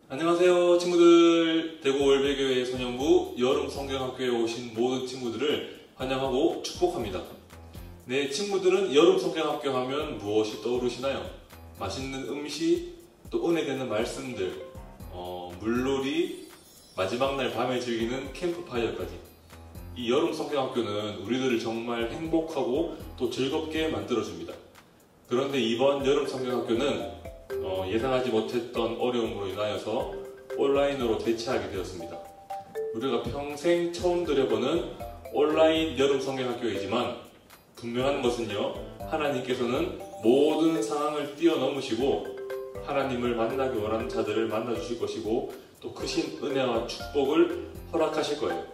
안녕하세요 친구들. 대구 월배교회 소년부 여름 성경학교에 오신 모든 친구들을 환영하고 축복합니다. 네, 친구들은 여름 성경학교 하면 무엇이 떠오르시나요? 맛있는 음식, 또 은혜 되는 말씀들, 물놀이, 마지막 날 밤에 즐기는 캠프파이어까지. 이 여름 성경학교는 우리들을 정말 행복하고 또 즐겁게 만들어줍니다. 그런데 이번 여름 성경학교는 예상하지 못했던 어려움으로 인하여서 온라인으로 대체하게 되었습니다. 우리가 평생 처음 들여보는 온라인 여름 성경학교이지만 분명한 것은요, 하나님께서는 모든 상황을 뛰어넘으시고 하나님을 만나기 원하는 자들을 만나주실 것이고 또 크신 은혜와 축복을 허락하실 거예요.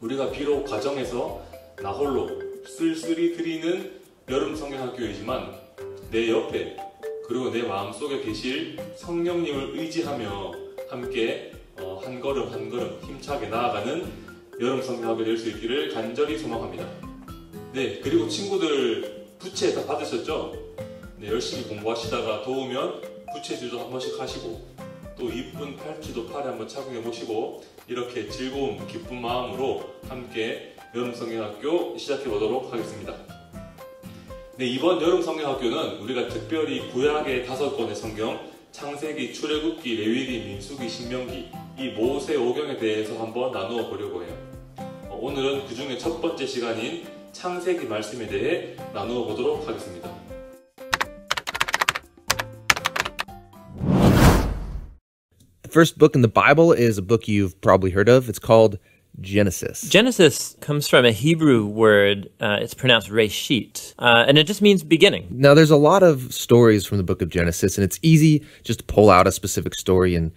우리가 비록 가정에서 나 홀로 쓸쓸히 드리는 여름 성경학교이지만 내 옆에 그리고 내 마음속에 계실 성령님을 의지하며 함께 한 걸음 한 걸음 힘차게 나아가는 여름 성경학교 될 수 있기를 간절히 소망합니다. 네, 그리고 친구들 부채 다 받으셨죠? 네, 열심히 공부하시다가 더우면 부채질도 한 번씩 하시고 또 이쁜 팔찌도 팔에 한번 착용해 보시고 이렇게 즐거운 기쁜 마음으로 함께 여름 성경학교 시작해 보도록 하겠습니다. 네, 이번 여름 성경학교는 우리가 특별히 구약의 5권의 성경, 창세기, 출애굽기, 레위기, 민수기, 신명기, 이 모세 오경에 대해서 한번 나누어 보려고 해요. 오늘은 그 중에 첫 번째 시간인 창세기 말씀에 대해 나누어 보도록 하겠습니다. The first book in the Bible is a book you've probably heard of. It's called Genesis. Genesis comes from a Hebrew word, it's pronounced reshit, and it just means beginning. Now, there's a lot of stories from the book of Genesis, and it's easy just to pull out a specific story and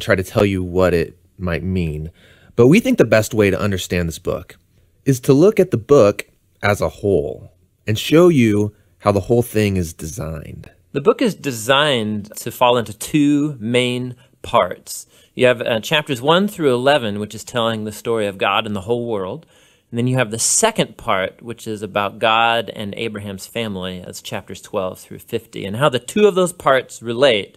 try to tell you what it might mean. But we think the best way to understand this book is to look at the book as a whole and show you how the whole thing is designed. The book is designed to fall into two main parts. You have chapters 1 through 11, which is telling the story of God and the whole world. And then you have the second part, which is about God and Abraham's family, as chapters 12 through 50. And how the two of those parts relate,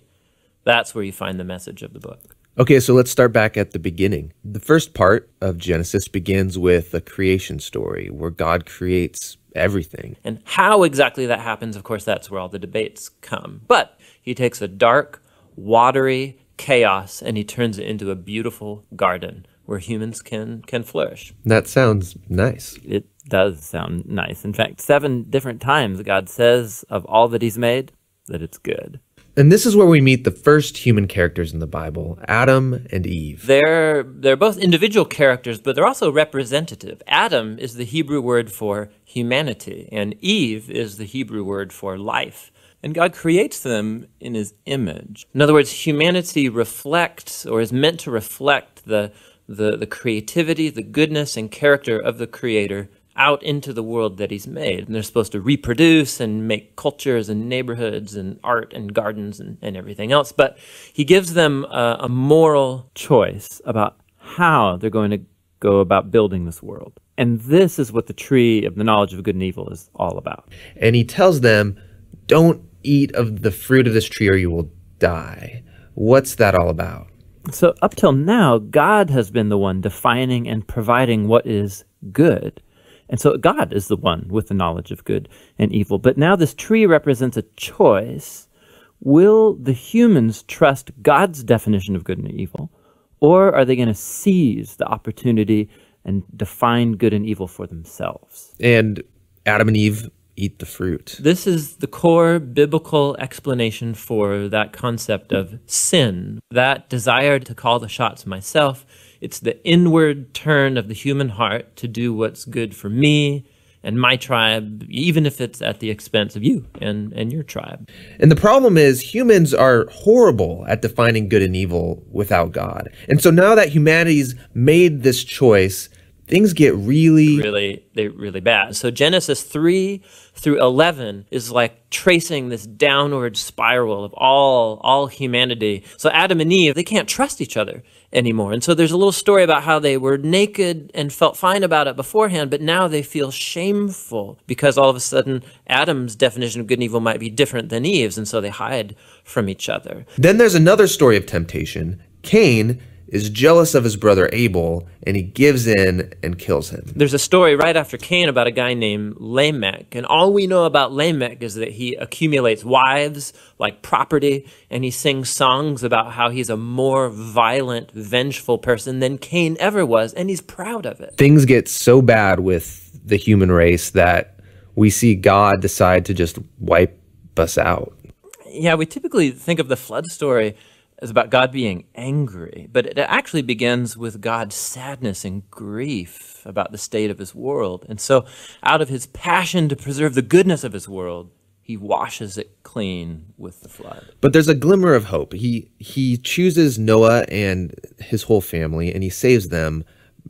that's where you find the message of the book. Okay, so let's start back at the beginning. The first part of Genesis begins with a creation story where God creates everything. And how exactly that happens, of course, that's where all the debates come. But he takes a dark, watery chaos and he turns it into a beautiful garden where humans can flourish. That sounds nice. It does sound nice. In fact, 7 different times God says of all that he's made that it's good. And this is where we meet the first human characters in the Bible, Adam and Eve. They're both individual characters, but they're also representative. Adam is the Hebrew word for humanity, and Eve is the Hebrew word for life. And God creates them in his image. In other words, humanity reflects, or is meant to reflect, the creativity, the goodness, and character of the Creator out into the world that he's made. And they're supposed to reproduce and make cultures and neighborhoods and art and gardens and everything else. But he gives them a moral choice about how they're going to go about building this world. And this is what the tree of the knowledge of good and evil is all about. And he tells them, don't eat of the fruit of this tree or you will die. What's that all about? So up till now, God has been the one defining and providing what is good. And so God is the one with the knowledge of good and evil. But now this tree represents a choice. Will the humans trust God's definition of good and evil? Or are they going to seize the opportunity and define good and evil for themselves? And Adam and Eve eat the fruit. This is the core biblical explanation for that concept of sin, that desire to call the shots myself. It's the inward turn of the human heart to do what's good for me and my tribe, even if it's at the expense of you and your tribe. And the problem is humans are horrible at defining good and evil without God. And so now that humanity's made this choice, things get really really bad. So Genesis 3 through 11 is like tracing this downward spiral of all humanity. So Adam and Eve, they can't trust each other anymore. And so there's a little story about how they were naked and felt fine about it beforehand, but now they feel shameful because all of a sudden Adam's definition of good and evil might be different than Eve's, and so they hide from each other. Then there's another story of temptation. Cain is jealous of his brother Abel, and he gives in and kills him. There's a story right after Cain about a guy named Lamech, and all we know about Lamech is that he accumulates wives like property, and he sings songs about how he's a more violent, vengeful person than Cain ever was, and he's proud of it. Things get so bad with the human race that we see God decide to just wipe us out. Yeah, we typically think of the flood story as about God being angry, but it actually begins with God's sadness and grief about the state of his world. And so out of his passion to preserve the goodness of his world, he washes it clean with the flood. But there's a glimmer of hope. He chooses Noah and his whole family, and he saves them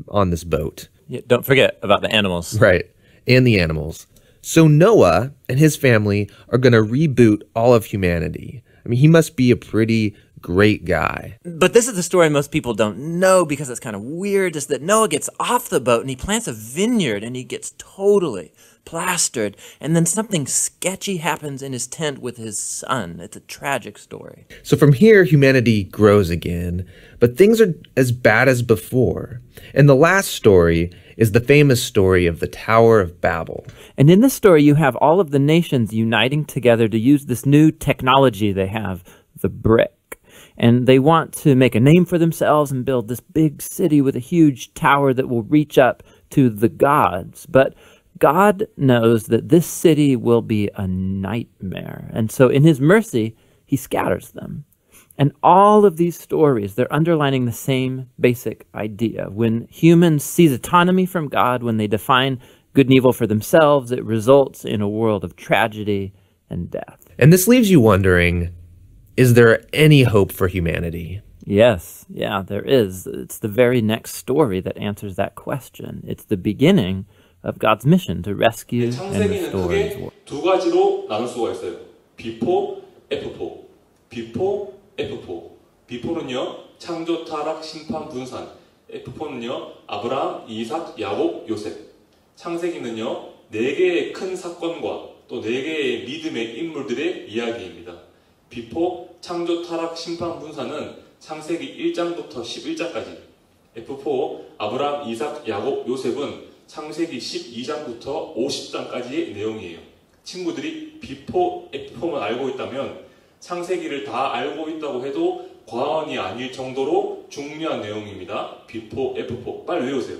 on this boat. Yeah, don't forget about the animals. Right, and the animals. So Noah and his family are going to reboot all of humanity. I mean, he must be a pretty great guy. But this is the story most people don't know because it's kind of weird, is that Noah gets off the boat and he plants a vineyard and he gets totally plastered, and then something sketchy happens in his tent with his son. It's a tragic story. So from here, humanity grows again, but things are as bad as before. And the last story is the famous story of the Tower of Babel. And in this story, you have all of the nations uniting together to use this new technology they have, the brick. And they want to make a name for themselves and build this big city with a huge tower that will reach up to the gods. But God knows that this city will be a nightmare. And so in his mercy, he scatters them. And all of these stories, they're underlining the same basic idea. When humans seize autonomy from God, when they define good and evil for themselves, it results in a world of tragedy and death. And this leaves you wondering, is there any hope for humanity? Yes, yeah, there is. It's the very next story that answers that question. It's the beginning of God's mission to rescue and 창세기는 restore his 크게 world. 두 가지로 나눌 수가 있어요. B포, F포. B포, F포. B포는요, 창조, 타락, 심판, 분산. F포는요, 아브라함, 이삭, 야곱, 요셉. 창세기는요, 4개의 큰 사건과 또 4개의 믿음의 인물들의 이야기입니다. B포, 창조, 타락, 심판, 분산은 창세기 1장부터 11장까지. F포, 아브라함, 이삭, 야곱, 요셉은 창세기 12장부터 50장까지의 내용이에요. 친구들이 B포, F포만 알고 있다면 창세기를 다 알고 있다고 해도 과언이 아닐 정도로 중요한 내용입니다. B포, F포. 빨리 외우세요.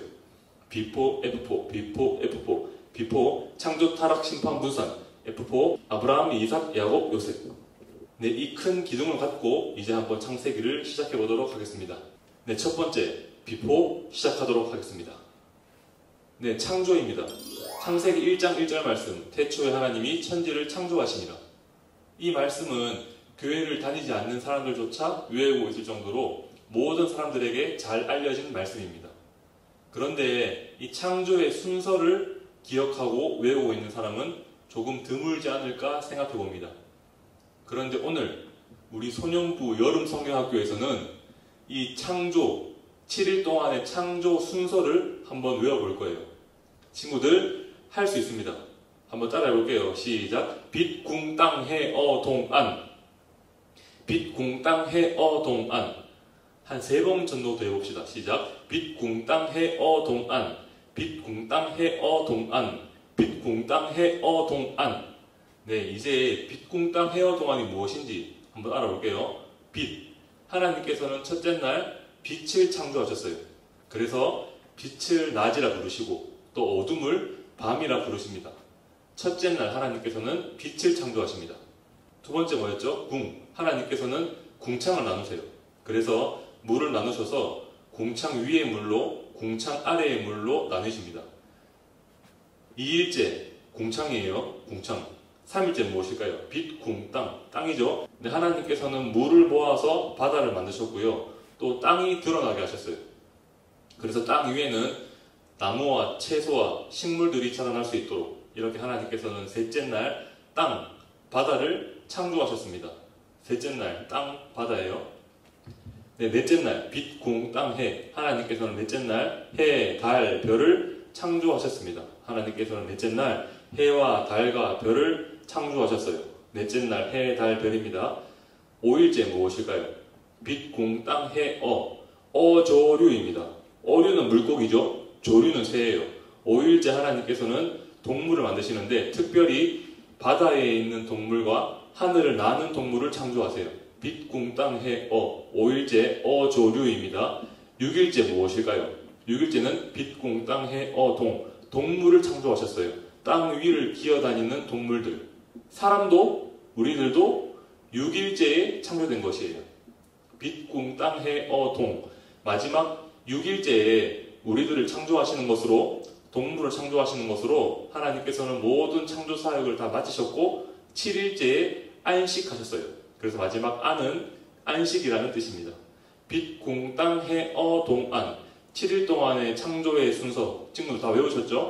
B포, F포, B포, F포. B포, 창조, 타락, 심판, 분산. F포, 아브라함, 이삭, 야곱, 요셉. 네, 이 큰 기둥을 갖고 이제 한번 창세기를 시작해 보도록 하겠습니다. 네, 첫 번째, B포 시작하도록 하겠습니다. 네, 창조입니다. 창세기 1장 1절 말씀, 태초에 하나님이 천지를 창조하시니라. 이 말씀은 교회를 다니지 않는 사람들조차 외우고 있을 정도로 모든 사람들에게 잘 알려진 말씀입니다. 그런데 이 창조의 순서를 기억하고 외우고 있는 사람은 조금 드물지 않을까 생각해 봅니다. 그런데 오늘 우리 소년부 여름 성경학교에서는 이 창조, 7일 동안의 창조 순서를 한번 외워볼 거예요. 친구들 할 수 있습니다. 한번 따라해 볼게요. 시작. 빛, 궁, 땅, 해, 어, 동, 안. 빛, 궁, 땅, 해, 어, 동, 안. 한 3번 정도 더 해봅시다. 시작. 빛, 궁, 땅, 해, 어, 동, 안. 빛, 궁, 땅, 해, 어, 동, 안. 빛, 궁, 땅, 해, 어, 동, 안. 네, 이제 빛, 궁, 땅, 해, 어, 동안이 무엇인지 한번 알아볼게요. 빛. 하나님께서는 첫째 날 빛을 창조하셨어요. 그래서 빛을 낮이라 부르시고 또 어둠을 밤이라 부르십니다. 첫째 날 하나님께서는 빛을 창조하십니다. 두 번째 뭐였죠? 궁. 하나님께서는 궁창을 나누세요. 그래서 물을 나누셔서 궁창 위의 물로 궁창 아래의 물로 나누십니다. 2일째 궁창이에요. 궁창. 3일째 무엇일까요? 빛, 궁, 땅. 땅이죠. 근데 하나님께서는 물을 모아서 바다를 만드셨고요. 또 땅이 드러나게 하셨어요. 그래서 땅 위에는 나무와 채소와 식물들이 자라날 수 있도록 이렇게 하나님께서는 셋째 날 땅, 바다를 창조하셨습니다. 셋째 날 땅, 바다예요. 네, 넷째 날 빛, 궁, 땅, 해. 하나님께서는 넷째 날 해, 달, 별을 창조하셨습니다. 하나님께서는 넷째 날 해와 달과 별을 창조하셨어요. 넷째 날 해, 달, 별입니다. 5일째 무엇일까요? 빛, 궁, 땅, 해, 어조류입니다. 어류는 물고기죠. 조류는 새예요. 5일째 하나님께서는 동물을 만드시는데 특별히 바다에 있는 동물과 하늘을 나는 동물을 창조하세요. 빛, 궁, 땅, 해, 5일째 어조류입니다. 6일째 무엇일까요? 6일째는 빛, 궁, 땅, 해, 동물을 창조하셨어요. 땅 위를 기어다니는 동물들. 사람도 우리들도 6일째에 창조된 것이에요. 빛, 궁, 땅, 해, 마지막 6일째에 우리들을 창조하시는 것으로, 동물을 창조하시는 것으로 하나님께서는 모든 창조 사역을 다 마치셨고 7일째에 안식하셨어요. 그래서 마지막 안은 안식이라는 뜻입니다. 빛, 궁, 땅, 해, 안. 7일 동안의 창조의 순서 친구들 다 외우셨죠?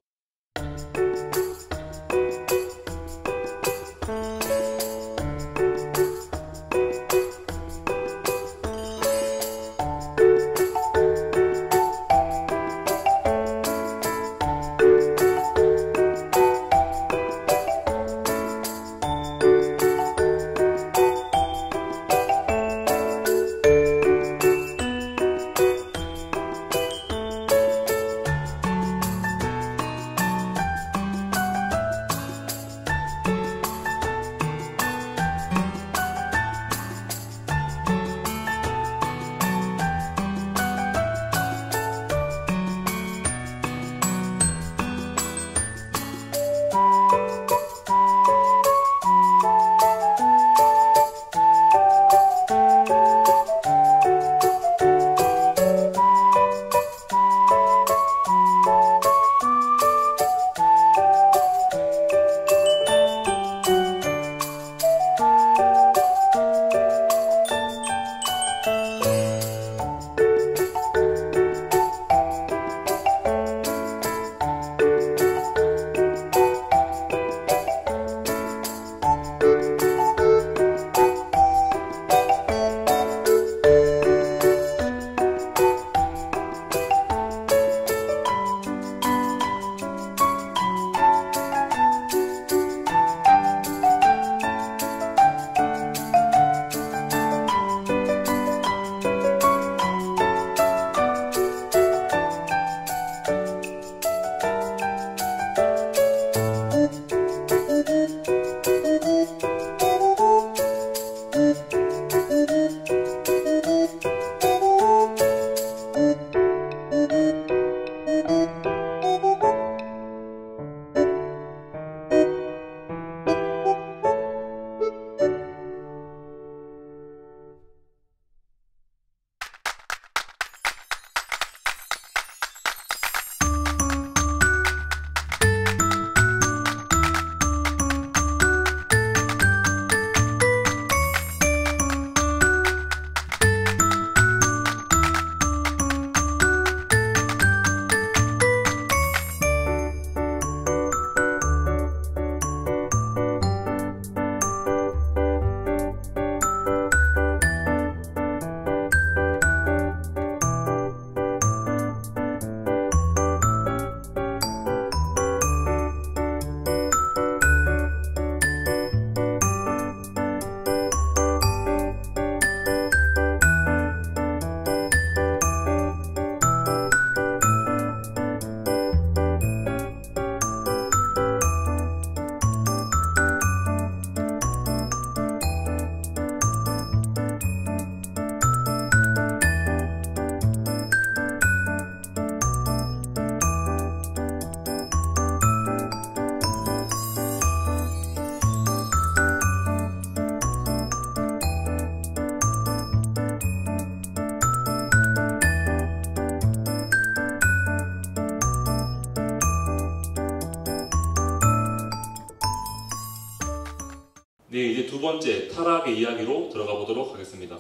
네, 이제 두 번째 타락의 이야기로 들어가 보도록 하겠습니다.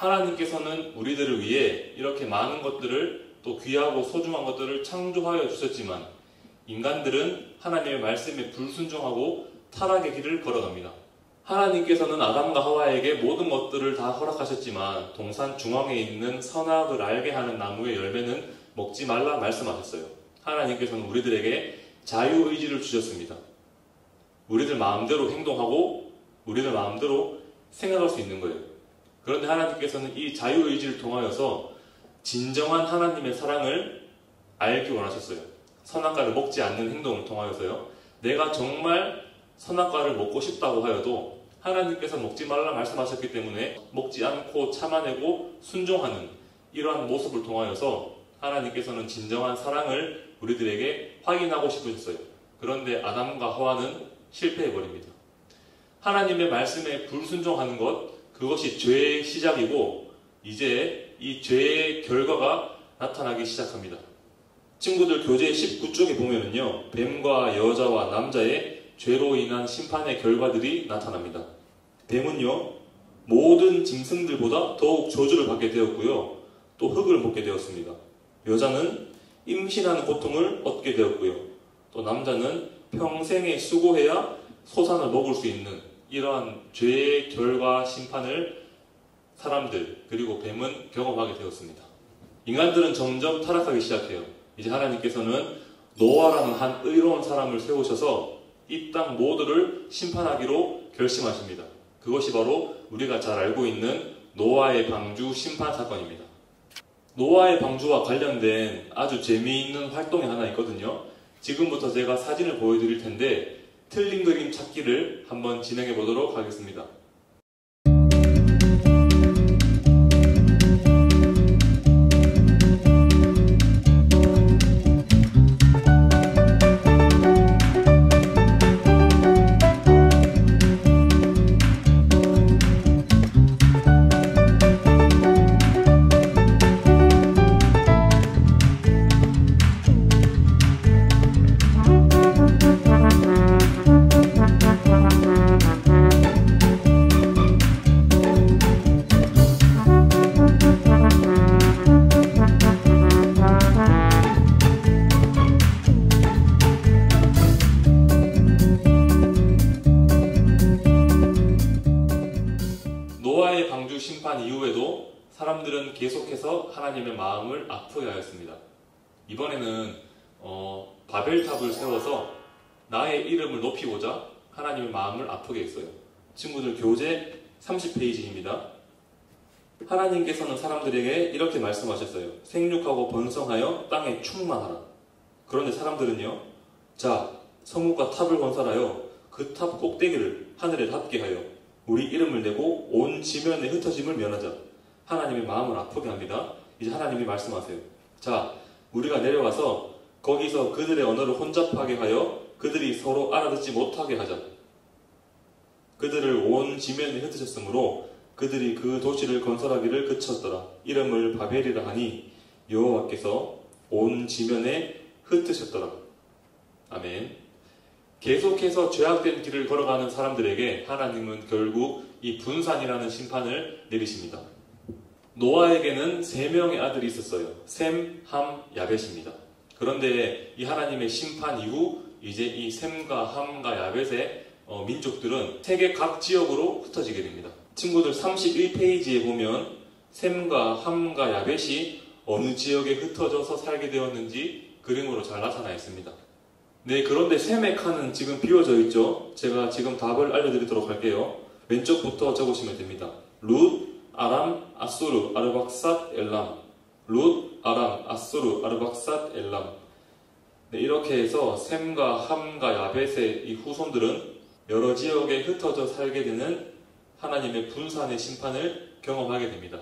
하나님께서는 우리들을 위해 이렇게 많은 것들을 또 귀하고 소중한 것들을 창조하여 주셨지만 인간들은 하나님의 말씀에 불순종하고 타락의 길을 걸어갑니다. 하나님께서는 아담과 하와에게 모든 것들을 다 허락하셨지만 동산 중앙에 있는 선악을 알게 하는 나무의 열매는 먹지 말라 말씀하셨어요. 하나님께서는 우리들에게 자유의지를 주셨습니다. 우리들 마음대로 행동하고 우리들 마음대로 생각할 수 있는 거예요. 그런데 하나님께서는 이 자유의지를 통하여서 진정한 하나님의 사랑을 알기 원하셨어요. 선악과를 먹지 않는 행동을 통하여서요. 내가 정말 선악과를 먹고 싶다고 하여도 하나님께서 먹지 말라 말씀하셨기 때문에 먹지 않고 참아내고 순종하는 이러한 모습을 통하여서 하나님께서는 진정한 사랑을 우리들에게 확인하고 싶으셨어요. 그런데 아담과 하와는 실패해버립니다. 하나님의 말씀에 불순종하는 것, 그것이 죄의 시작이고 이제 이 죄의 결과가 나타나기 시작합니다. 친구들 교재 19쪽에 보면은요, 뱀과 여자와 남자의 죄로 인한 심판의 결과들이 나타납니다. 뱀은요, 모든 짐승들보다 더욱 저주를 받게 되었고요, 또 흙을 먹게 되었습니다. 여자는 임신하는 고통을 얻게 되었고요, 또 남자는 평생에 수고해야 소산을 먹을 수 있는 이러한 죄의 결과 심판을 사람들 그리고 뱀은 경험하게 되었습니다. 인간들은 점점 타락하기 시작해요. 이제 하나님께서는 노아라는 한 의로운 사람을 세우셔서 이 땅 모두를 심판하기로 결심하십니다. 그것이 바로 우리가 잘 알고 있는 노아의 방주 심판 사건입니다. 노아의 방주와 관련된 아주 재미있는 활동이 하나 있거든요. 지금부터 제가 사진을 보여드릴 텐데 틀린 그림 찾기를 한번 진행해 보도록 하겠습니다. 노아의 방주 심판 이후에도 사람들은 계속해서 하나님의 마음을 아프게 하였습니다. 이번에는 바벨탑을 세워서 나의 이름을 높이고자 하나님의 마음을 아프게 했어요. 친구들 교재 30페이지입니다. 하나님께서는 사람들에게 이렇게 말씀하셨어요. 생육하고 번성하여 땅에 충만하라. 그런데 사람들은요, 자, 성읍과 탑을 건설하여 그 탑 꼭대기를 하늘에 닿게 하여 우리 이름을 내고 온 지면에 흩어짐을 면하자. 하나님의 마음을 아프게 합니다. 이제 하나님이 말씀하세요. 자, 우리가 내려가서 거기서 그들의 언어를 혼잡하게 하여 그들이 서로 알아듣지 못하게 하자. 그들을 온 지면에 흩으셨으므로 그들이 그 도시를 건설하기를 그쳤더라. 이름을 바벨이라 하니 여호와께서 온 지면에 흩으셨더라. 아멘. 계속해서 죄악된 길을 걸어가는 사람들에게 하나님은 결국 이 분산이라는 심판을 내리십니다. 노아에게는 3명의 아들이 있었어요. 셈, 함, 야벳입니다. 그런데 이 하나님의 심판 이후 이제 이 셈과 함과 야벳의 민족들은 세계 각 지역으로 흩어지게 됩니다. 친구들 31페이지에 보면 셈과 함과 야벳이 어느 지역에 흩어져서 살게 되었는지 그림으로 잘 나타나 있습니다. 네, 그런데 셈의 칸은 지금 비워져 있죠. 제가 지금 답을 알려드리도록 할게요. 왼쪽부터 적으시면 됩니다. 룻, 아람, 아수르, 아르박삿, 엘람. 룻, 아람, 아수르, 아르박삿, 엘람. 네, 이렇게 해서 셈과 함과 야벳의 이 후손들은 여러 지역에 흩어져 살게 되는 하나님의 분산의 심판을 경험하게 됩니다.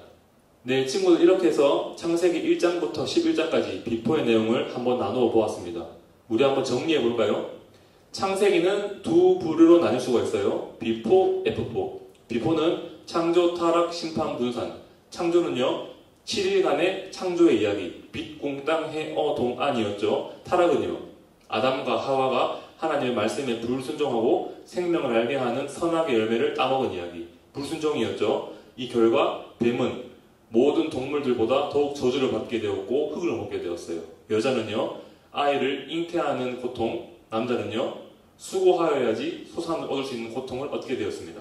네, 친구들 이렇게 해서 창세기 1장부터 11장까지 비포의 내용을 한번 나누어 보았습니다. 우리 한번 정리해 볼까요? 창세기는 두 부류로 나뉠 수가 있어요. 비포, 애프포. 비포는 창조, 타락, 심판, 분산. 창조는요, 7일간의 창조의 이야기. 빛, 궁, 땅, 해, 동, 안이었죠. 타락은요, 아담과 하와가 하나님의 말씀에 불순종하고 생명을 알게 하는 선악의 열매를 따먹은 이야기. 불순종이었죠. 이 결과 뱀은 모든 동물들보다 더욱 저주를 받게 되었고 흙을 먹게 되었어요. 여자는요, 아이를 잉태하는 고통, 남자는요, 수고하여야지 소산을 얻을 수 있는 고통을 얻게 되었습니다.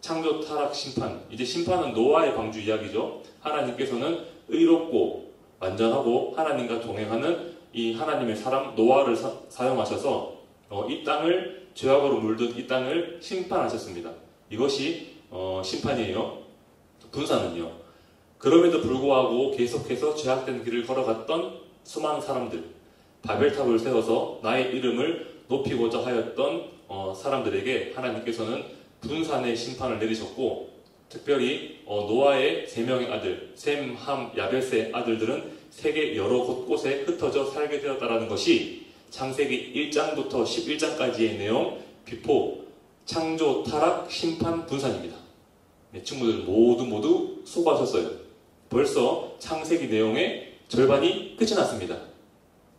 창조 타락 심판, 이제 심판은 노아의 방주 이야기죠. 하나님께서는 의롭고 완전하고 하나님과 동행하는 이 하나님의 사람 노아를 사용하셔서 이 땅을 죄악으로 물든 이 땅을 심판하셨습니다. 이것이 심판이에요. 분사는요. 그럼에도 불구하고 계속해서 죄악된 길을 걸어갔던 수많은 사람들, 바벨탑을 세워서 나의 이름을 높이고자 하였던 사람들에게 하나님께서는 분산의 심판을 내리셨고, 특별히 노아의 3명의 아들 셈, 함, 야벳의 아들들은 세계 여러 곳곳에 흩어져 살게 되었다는 것이 창세기 1장부터 11장까지의 내용, 비포, 창조, 타락, 심판, 분산입니다. 네, 친구들 모두 수고하셨어요. 벌써 창세기 내용의 절반이 끝이 났습니다.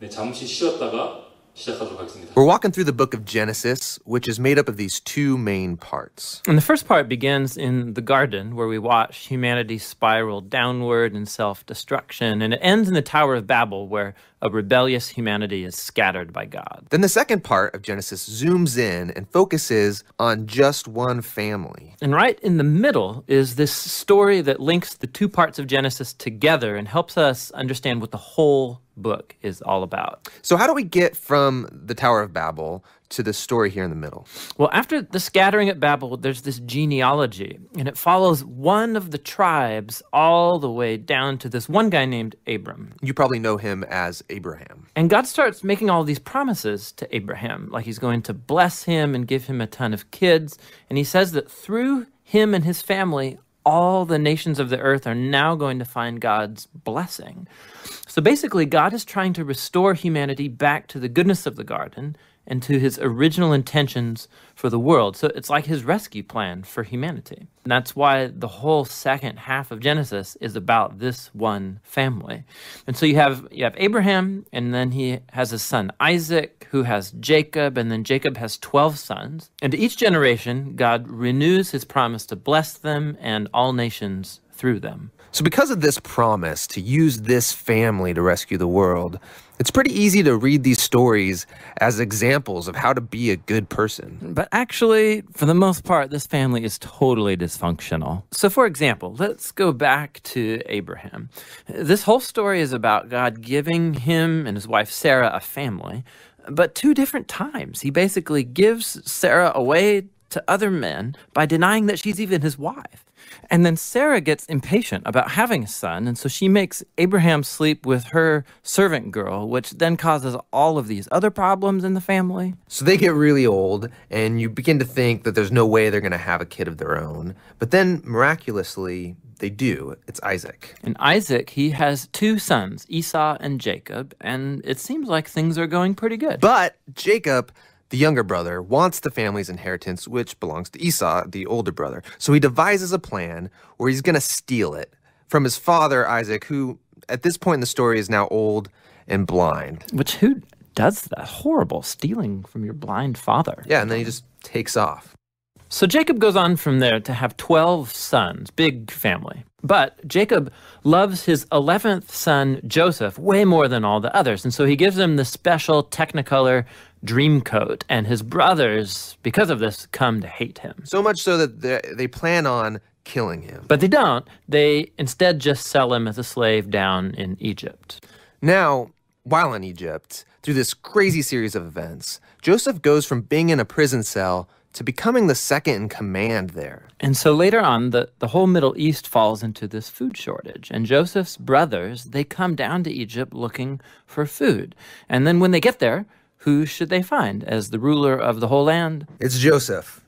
네, 잠시 쉬었다가 시작하도록 하겠습니다. We're walking through the book of Genesis, which is made up of these two main parts. And the first part begins in the garden, where we watch humanity spiral downward in self-destruction, and it ends in the Tower of Babel, where a rebellious humanity is scattered by God. Then the second part of Genesis zooms in and focuses on just one family. And right in the middle is this story that links the two parts of Genesis together and helps us understand what the whole book is all about. So how do we get from the Tower of Babel to this story here in the middle? Well, after the scattering at Babel, there's this genealogy, and it follows one of the tribes all the way down to this one guy named Abram. You probably know him as Abraham. And God starts making all these promises to Abraham, like he's going to bless him and give him a ton of kids. And he says that through him and his family, all the nations of the earth are now going to find God's blessing. So basically, God is trying to restore humanity back to the goodness of the garden and to his original intentions for the world. So it's like his rescue plan for humanity. And that's why the whole second half of Genesis is about this one family. And so you have Abraham, and then he has his son Isaac, who has Jacob, and then Jacob has 12 sons. And to each generation, God renews his promise to bless them and all nations through them. So because of this promise to use this family to rescue the world, it's pretty easy to read these stories as examples of how to be a good person. But actually, for the most part, this family is totally dysfunctional. So for example, let's go back to Abraham. This whole story is about God giving him and his wife Sarah a family, but 2 different times. He basically gives Sarah away to other men by denying that she's even his wife. And then Sarah gets impatient about having a son, and so she makes Abraham sleep with her servant girl, which then causes all of these other problems in the family. So they get really old, and you begin to think that there's no way they're going to have a kid of their own. But then, miraculously, they do. It's Isaac. And Isaac, he has 2 sons, Esau and Jacob, and it seems like things are going pretty good. But Jacob, the younger brother, wants the family's inheritance, which belongs to Esau, the older brother. So he devises a plan where he's going to steal it from his father, Isaac, who at this point in the story is now old and blind. Which, who does that? Horrible, stealing from your blind father. Yeah, and then he just takes off. So Jacob goes on from there to have 12 sons, big family. But Jacob loves his 11th son, Joseph, way more than all the others. And so he gives him the special Technicolor dream coat. And his brothers, because of this, come to hate him. So much so that they plan on killing him. But they don't. They instead just sell him as a slave down in Egypt. Now, while in Egypt, through this crazy series of events, Joseph goes from being in a prison cell to becoming the second in command there. And so later on, the whole Middle East falls into this food shortage. And Joseph's brothers, they come down to Egypt looking for food. And then when they get there, who should they find as the ruler of the whole land? It's Joseph,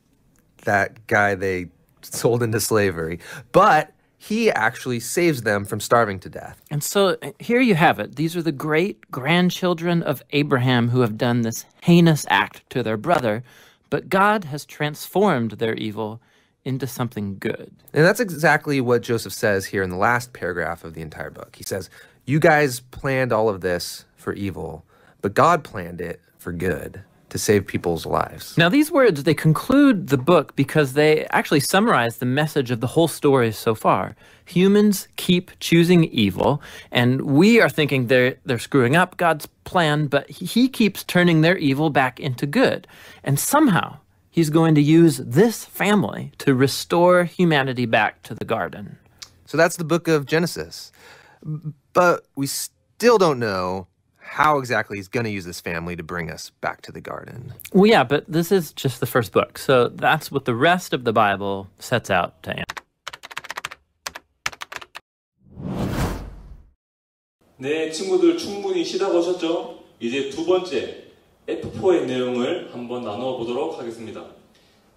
that guy they sold into slavery. But he actually saves them from starving to death. And so here you have it. These are the great-grandchildren of Abraham who have done this heinous act to their brother. But God has transformed their evil into something good. And that's exactly what Joseph says here in the last paragraph of the entire book. He says, you guys planned all of this for evil, but God planned it for good. to save people's lives. Now, these words, they conclude the book because they actually summarize the message of the whole story so far. Humans keep choosing evil, and we are thinking they're screwing up God's plan, but he keeps turning their evil back into good. And somehow, he's going to use this family to restore humanity back to the garden. So that's the book of Genesis. But we still don't know how exactly he's going to use this family to bring us back to the garden. Well, yeah, but this is just the first book. So that's what the rest of the Bible sets out to answer. 네, 친구들 충분히 쉬다 보셨죠? 이제 두 번째 F4의 내용을 한번 나누어 보도록 하겠습니다.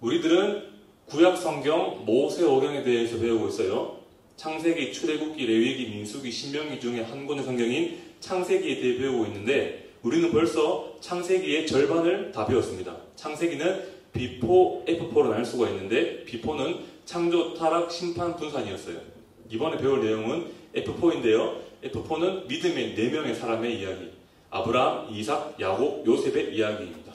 우리들은 구약 성경 모세오경에 대해서 배우고 있어요. 창세기, 출애굽기, 레위기, 민수기, 신명기 중에 한 권의 성경인 창세기에 대해 배우고 있는데 우리는 벌써 창세기의 절반을 다 배웠습니다. 창세기는 B4, F4로 나눌 수가 있는데 B4는 창조, 타락, 심판, 분산이었어요. 이번에 배울 내용은 F4인데요. F4는 믿음의 4명의 사람의 이야기. 아브라함, 이삭, 야곱, 요셉의 이야기입니다.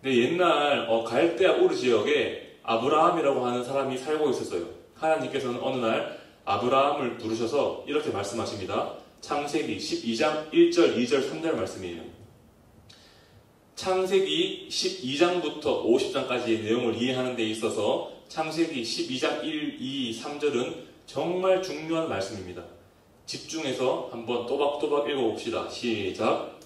네, 옛날 갈대아 우르 지역에 아브라함이라고 하는 사람이 살고 있었어요. 하나님께서는 어느 날 아브라함을 부르셔서 이렇게 말씀하십니다. 창세기 12장 1절, 2절, 3절 말씀이에요. 창세기 12장부터 50장까지의 내용을 이해하는 데 있어서 창세기 12장 1, 2, 3절은 정말 중요한 말씀입니다. 집중해서 한번 또박또박 읽어봅시다. 시작.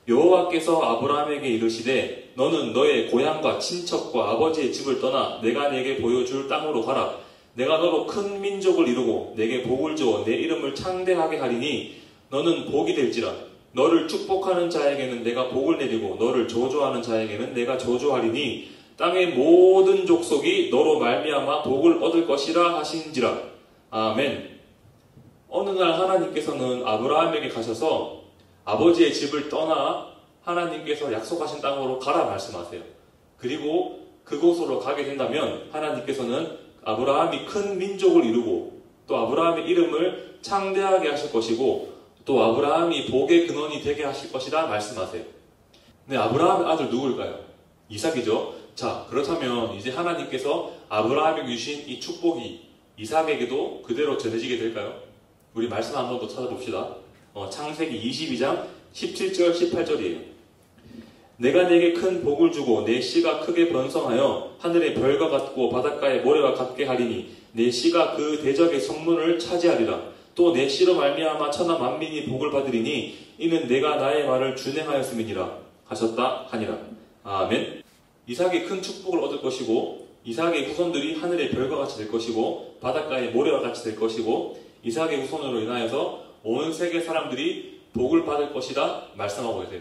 여호와께서 아브라함에게 이르시되 너는 너의 고향과 친척과 아버지의 집을 떠나 내가 네게 보여줄 땅으로 가라. 내가 너로 큰 민족을 이루고 내게 복을 주어 내 이름을 창대하게 하리니 너는 복이 될지라. 너를 축복하는 자에게는 내가 복을 내리고 너를 저주하는 자에게는 내가 저주하리니 땅의 모든 족속이 너로 말미암아 복을 얻을 것이라 하신지라. 아멘. 어느 날 하나님께서는 아브라함에게 가셔서 아버지의 집을 떠나 하나님께서 약속하신 땅으로 가라 말씀하세요. 그리고 그곳으로 가게 된다면 하나님께서는 아브라함이 큰 민족을 이루고 또 아브라함의 이름을 창대하게 하실 것이고 또 아브라함이 복의 근원이 되게 하실 것이라 말씀하세요. 네, 아브라함의 아들 누굴까요? 이삭이죠. 자, 그렇다면 이제 하나님께서 아브라함에게 주신 이 축복이 이삭에게도 그대로 전해지게 될까요? 우리 말씀 한 번 더 찾아봅시다. 창세기 22장 17절 18절이에요. 내가 내게 큰 복을 주고 내 씨가 크게 번성하여 하늘의 별과 같고 바닷가의 모래와 같게 하리니 내 씨가 그 대적의 성문을 차지하리라. 또 내 씨로 말미암아 천하 만민이 복을 받으리니 이는 내가 나의 말을 준행하였음이니라 하셨다 하니라. 아멘. 이삭이 큰 축복을 얻을 것이고 이삭의 후손들이 하늘의 별과 같이 될 것이고 바닷가의 모래와 같이 될 것이고 이삭의 후손으로 인하여서 온 세계 사람들이 복을 받을 것이라 말씀하고 계세요.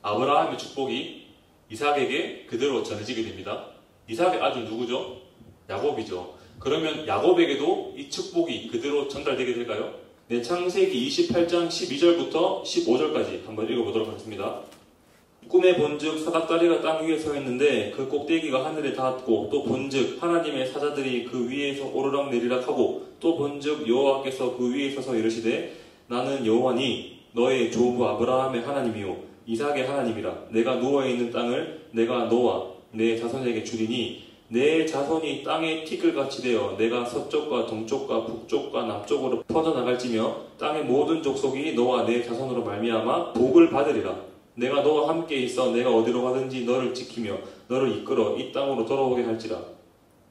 아브라함의 축복이 이삭에게 그대로 전해지게 됩니다. 이삭의 아들 누구죠? 야곱이죠. 그러면 야곱에게도 이 축복이 그대로 전달되게 될까요? 네, 창세기 28장 12절부터 15절까지 한번 읽어보도록 하겠습니다. 꿈에 본즉 사닥다리가 땅 위에 서 있는데 그 꼭대기가 하늘에 닿았고 또 본즉 하나님의 사자들이 그 위에서 오르락 내리락 하고 또 본즉 여호와께서 그 위에 서서 이르시되 나는 여호와니 너의 조부 아브라함의 하나님이요 이삭의 하나님이라. 내가 누워있는 땅을 내가 너와 내 자손에게 주리니 내 자손이 땅의 티끌같이 되어 내가 서쪽과 동쪽과 북쪽과 남쪽으로 퍼져나갈지며 땅의 모든 족속이 너와 내 자손으로 말미암아 복을 받으리라. 내가 너와 함께 있어 내가 어디로 가든지 너를 지키며 너를 이끌어 이 땅으로 돌아오게 할지라.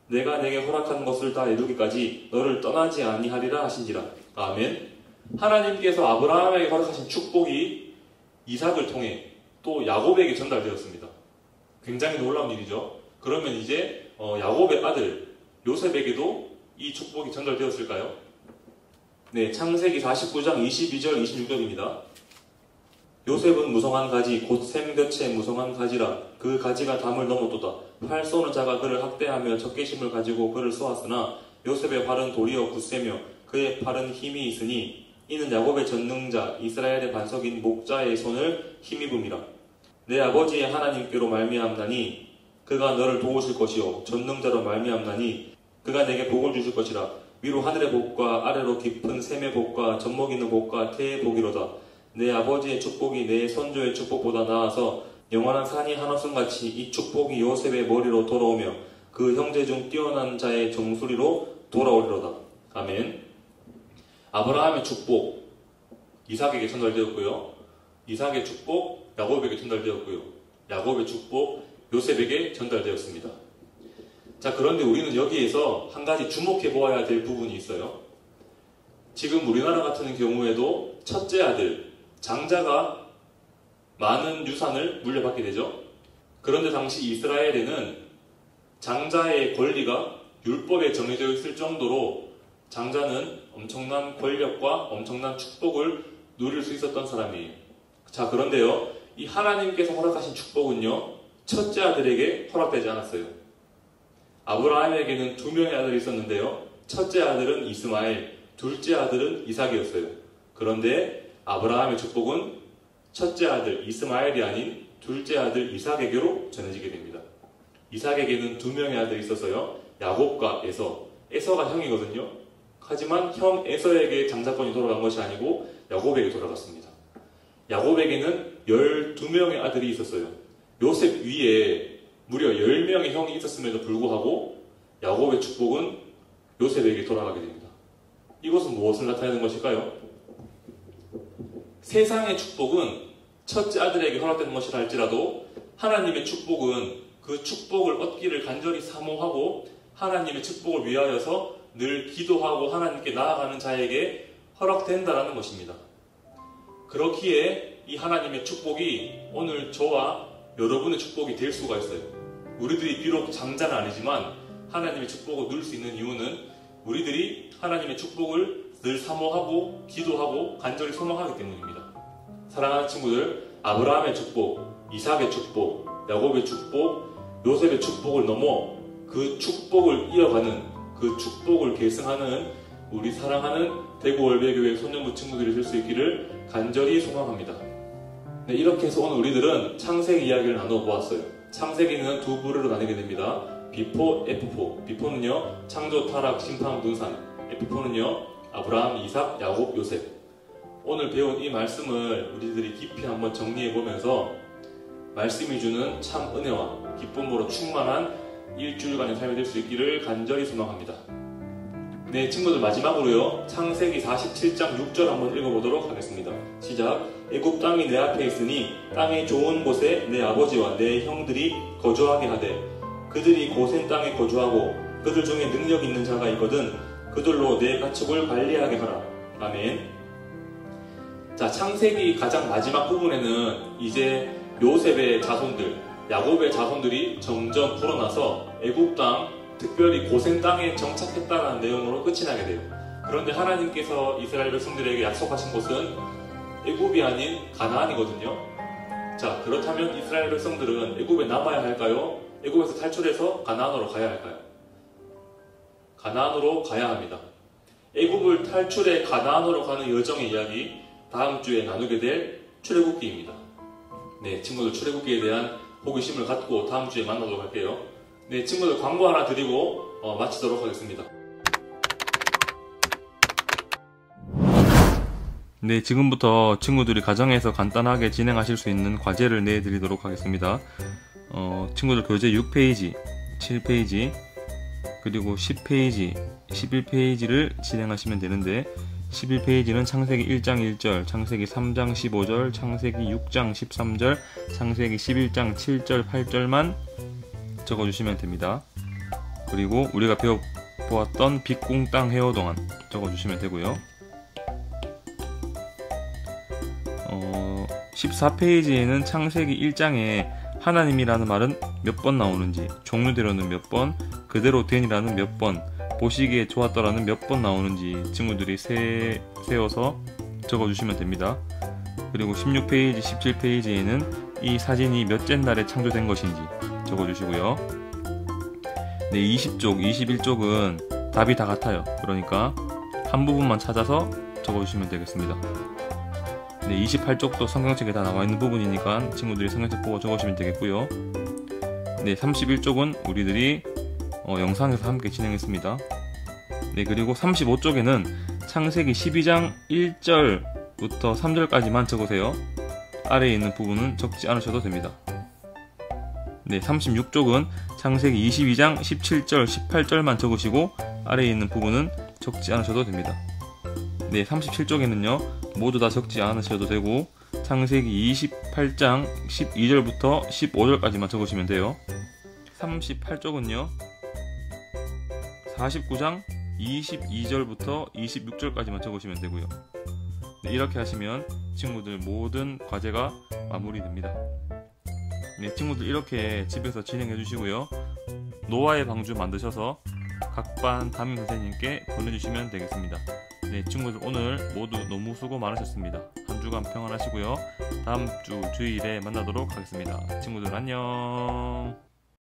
내가 내게 허락한 것을 다 이루기까지 너를 떠나지 아니하리라 하신지라. 아멘. 하나님께서 아브라함에게 허락하신 축복이 이삭을 통해 또 야곱에게 전달되었습니다. 굉장히 놀라운 일이죠. 그러면 이제 야곱의 아들 요셉에게도 이 축복이 전달되었을까요? 네, 창세기 49장 22절 26절입니다. 요셉은 무성한 가지 곧 샘볕에 무성한 가지라. 그 가지가 담을 넘어도다. 활 쏘는 자가 그를 학대하며 적개심을 가지고 그를 쏘았으나 요셉의 팔은 도리어 굳세며 그의 팔은 힘이 있으니 이는 야곱의 전능자 이스라엘의 반석인 목자의 손을 힘입음이라. 내 아버지의 하나님께로 말미암나니 그가 너를 도우실 것이요 전능자로 말미암나니 그가 내게 복을 주실 것이라. 위로 하늘의 복과 아래로 깊은 샘의 복과 젖먹이는 복과 태의 복이로다. 내 아버지의 축복이 내 선조의 축복보다 나아서 영원한 산이 한없음같이 이 축복이 요셉의 머리로 돌아오며 그 형제 중 뛰어난 자의 정수리로 돌아오리로다. 아멘. 아브라함의 축복 이삭에게 전달되었고요. 이삭의 축복 야곱에게 전달되었고요. 야곱의 축복 요셉에게 전달되었습니다. 자, 그런데 우리는 여기에서 한 가지 주목해 보아야 될 부분이 있어요. 지금 우리나라 같은 경우에도 첫째 아들, 장자가 많은 유산을 물려받게 되죠. 그런데 당시 이스라엘에는 장자의 권리가 율법에 정해져 있을 정도로 장자는 엄청난 권력과 엄청난 축복을 누릴 수 있었던 사람이에요. 자, 그런데요, 이 하나님께서 허락하신 축복은요, 첫째 아들에게 허락되지 않았어요. 아브라함에게는 2명의 아들이 있었는데요, 첫째 아들은 이스마엘, 둘째 아들은 이삭이었어요. 그런데 아브라함의 축복은 첫째 아들 이스마엘이 아닌 둘째 아들 이삭에게로 전해지게 됩니다. 이삭에게는 2명의 아들이 있어서요, 야곱과 에서, 에서가 형이거든요. 하지만 형 에서에게 장자권이 돌아간 것이 아니고 야곱에게 돌아갔습니다. 야곱에게는 12명의 아들이 있었어요. 요셉 위에 무려 10명의 형이 있었음에도 불구하고 야곱의 축복은 요셉에게 돌아가게 됩니다. 이것은 무엇을 나타내는 것일까요? 세상의 축복은 첫째 아들에게 허락되는 것이라 할지라도 하나님의 축복은 그 축복을 얻기를 간절히 사모하고 하나님의 축복을 위하여서 늘 기도하고 하나님께 나아가는 자에게 허락된다라는 것입니다. 그렇기에 이 하나님의 축복이 오늘 저와 여러분의 축복이 될 수가 있어요. 우리들이 비록 장자는 아니지만 하나님의 축복을 누릴 수 있는 이유는 우리들이 하나님의 축복을 늘 사모하고 기도하고 간절히 소망하기 때문입니다. 사랑하는 친구들, 아브라함의 축복, 이삭의 축복, 야곱의 축복, 요셉의 축복을 넘어 그 축복을 이어가는, 그 축복을 계승하는 우리 사랑하는 대구월배교회 소년부 친구들이 될 수 있기를 간절히 소망합니다. 네, 이렇게 해서 오늘 우리들은 창세기 이야기를 나누어 보았어요. 창세기는 2부류로 나뉘게 됩니다. 비포, F4. 비포는요, 창조, 타락, 심판, 분산. F4는요, 아브라함, 이삭, 야곱, 요셉. 오늘 배운 이 말씀을 우리들이 깊이 한번 정리해 보면서 말씀이 주는 참 은혜와 기쁨으로 충만한 일주일간의 삶이 될 수 있기를 간절히 소망합니다. 네, 친구들, 마지막으로요, 창세기 47장 6절 한번 읽어보도록 하겠습니다. 시작. 애굽 땅이 내 앞에 있으니 땅의 좋은 곳에 내 아버지와 내 형들이 거주하게 하되 그들이 고센 땅에 거주하고 그들 중에 능력 있는 자가 있거든 그들로 내 가축을 관리하게 하라. 아멘. 자, 창세기 가장 마지막 부분에는 이제 요셉의 자손들, 야곱의 자손들이 점점 불어나서 애굽 땅, 특별히 고센 땅에 정착했다는 내용으로 끝이 나게 돼요. 그런데 하나님께서 이스라엘 백성들에게 약속하신 곳은 애굽이 아닌 가나안이거든요. 자, 그렇다면 이스라엘 백성들은 애굽에 남아야 할까요? 애굽에서 탈출해서 가나안으로 가야 할까요? 가나안으로 가야 합니다. 애굽을 탈출해 가나안으로 가는 여정의 이야기, 다음 주에 나누게 될 출애굽기입니다. 네, 친구들, 출애굽기에 대한 호기심을 갖고 다음 주에 만나도록 할게요. 네, 친구들, 광고 하나 드리고 마치도록 하겠습니다. 네, 지금부터 친구들이 가정에서 간단하게 진행하실 수 있는 과제를 내드리도록 하겠습니다. 친구들 교재 6페이지, 7페이지, 그리고 10페이지, 11페이지를 진행하시면 되는데 11페이지는 창세기 1장 1절, 창세기 3장 15절, 창세기 6장 13절, 창세기 11장 7절, 8절만 적어주시면 됩니다. 그리고 우리가 배워보았던 빛궁땅 헤어 동안 적어주시면 되고요. 14페이지에는 창세기 1장에 하나님이라는 말은 몇 번 나오는지, 종류대로는 몇 번, 그대로 된이라는 몇 번, 보시기에 좋았더라는 몇 번 나오는지 친구들이 세워서 적어주시면 됩니다. 그리고 16페이지, 17페이지에는 이 사진이 몇째 날에 창조된 것인지 적어주시고요. 네, 20쪽, 21쪽은 답이 다 같아요. 그러니까 한 부분만 찾아서 적어주시면 되겠습니다. 네, 28쪽도 성경책에 다 나와 있는 부분이니까 친구들이 성경책 보고 적으시면 되겠고요. 네, 31쪽은 우리들이 영상에서 함께 진행했습니다. 네, 그리고 35쪽에는 창세기 12장 1절부터 3절까지만 적으세요. 아래에 있는 부분은 적지 않으셔도 됩니다. 네, 36쪽은 창세기 22장 17절, 18절만 적으시고 아래에 있는 부분은 적지 않으셔도 됩니다. 네, 37쪽에는요 모두 다 적지 않으셔도 되고 창세기 28장 12절부터 15절까지만 적으시면 돼요. 38쪽은요 49장 22절부터 26절까지만 적으시면 되고요. 네, 이렇게 하시면 친구들 모든 과제가 마무리됩니다. 네, 친구들 이렇게 집에서 진행해 주시고요. 노아의 방주 만드셔서 각 반 담임 선생님께 보내주시면 되겠습니다. 네, 친구들 오늘 모두 너무 수고 많으셨습니다. 한 주간 평안하시고요. 다음 주 주일에 만나도록 하겠습니다. 친구들 안녕.